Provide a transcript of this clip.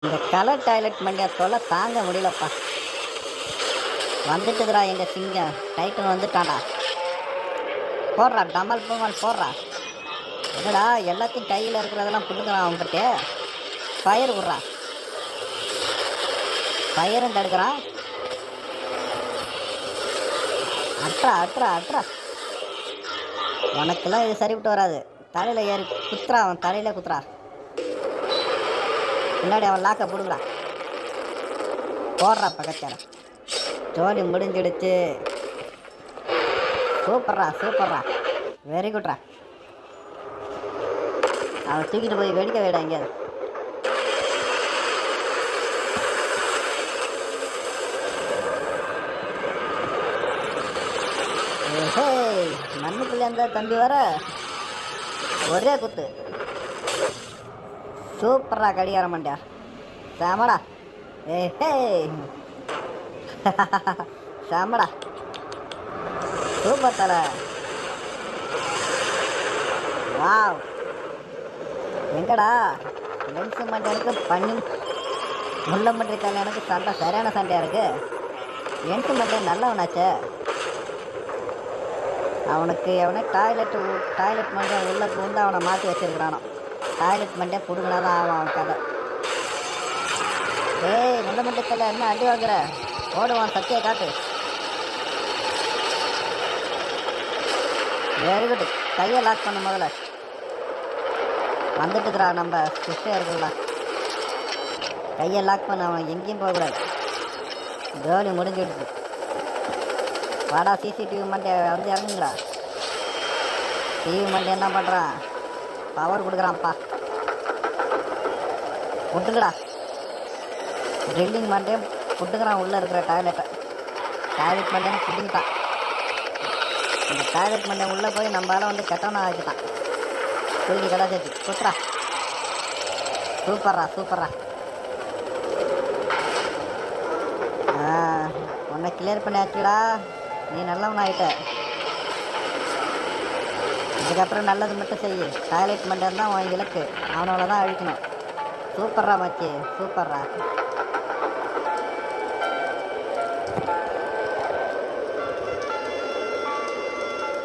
இந்த colour toilet Mandya தொல்லை தாங்க முடியலப்பா. வந்துட்டுதுடா எங்க சிங்கம். டைட்டன் வந்துட்டான்டா. போடுறா டமல் பூமல் போடுறா. என்னடா எல்லாத்தையும் கையில் இருக்கிறதெல்லாம் புட்டுக்கிறான் அவங்ககிட்ட. ஃபயர் விட்றா. ஃபயரும் தடுக்கிறான். அட்ரா அட்ரா அட்ரா. உனக்கெல்லாம் இது சரிவிட்டு வராது. தலையில் ஏறி குத்துறா. அவன் தலையில் குத்துறா. முன்னாடி அவன் லாக்கை பிடுங்குறா. போடுறா பக்கத்தார. ஜோடி முடிஞ்சிடுச்சு. சூப்பர்ரா சூப்பர்ரா. வெரி குட்ரா. அவன் தூக்கிட்டு போய் வெடிக்க வேடா எங்கேயாவது. ஏஹே மண்ணுக்குள்ளே இருந்தா தம்பி வர ஒரே குத்து. சூப்பர்ரா கடிகார மண்டியா. சாமடா. ஏஹே சாமடா. சூப்பர் தலை. வாவ். எங்கடா லென்ஸு மண்டியனுக்கு பண்ணி முள்ள மண்டி தலை எனக்கு சண்டை சரியான சண்டையாக இருக்கு. லென்ஸு மண்டியன் நல்லவனாச்சே. அவனுக்கு எவனே டாய்லெட் மண்டியன் உள்ளே பூந்து அவனை மாற்றி வச்சிருக்கிறானோ. டாய்லெட் மண்டியன் பிடுங்கினா தான் ஆகும் அவன் கதை. ஏய் முள்ள மண்டி தலை என்ன அடி வாங்குற. ஓடுவான் சத்தியை காட்டு. Very good. கையை லாக் பண்ண முதல்ல. வந்துட்டுக்கிறா நம்ம ஃபிஷ்ஷாக இருக்குல்ல. கையை லாக் பண்ண. அவன் எங்கேயும் போகக்கூடாது. ஜோலி முடிஞ்சிடுச்சு. வாடா சிசிடிவி மண்டே வந்து இறங்குங்களா. டிவி மண்டே என்ன பண்ணுறான். பவர் கொடுக்குறான்ப்பா. விட்டுக்கடா. ட்ரில்லிங் மண்டே புட்டுக்கிறான். உள்ளே இருக்கிற டாய்லெட் மண்டேன்னு புட்டுக்கிட்டான். இந்த டாய்லெட் மண்டே உள்ளே போய் நம்மளால வந்து கெட்டவனா ஆக்கிட்டான். தூக்கி கிடச்சாச்சு. குத்துறா. சூப்பர்ரா சூப்பர்ரா. உன்னை கிளியர் பண்ணியாச்சுடா. நீ நல்லவன் ஆகிட்ட. இதுக்கப்புறம் நல்லது மட்டும் செய்யு. டாய்லெட் மண்டே தான் உன் இலக்கு. அவனோட தான் அழிக்கணும். சூப்பர்ரா மச்சி சூப்பர்ரா.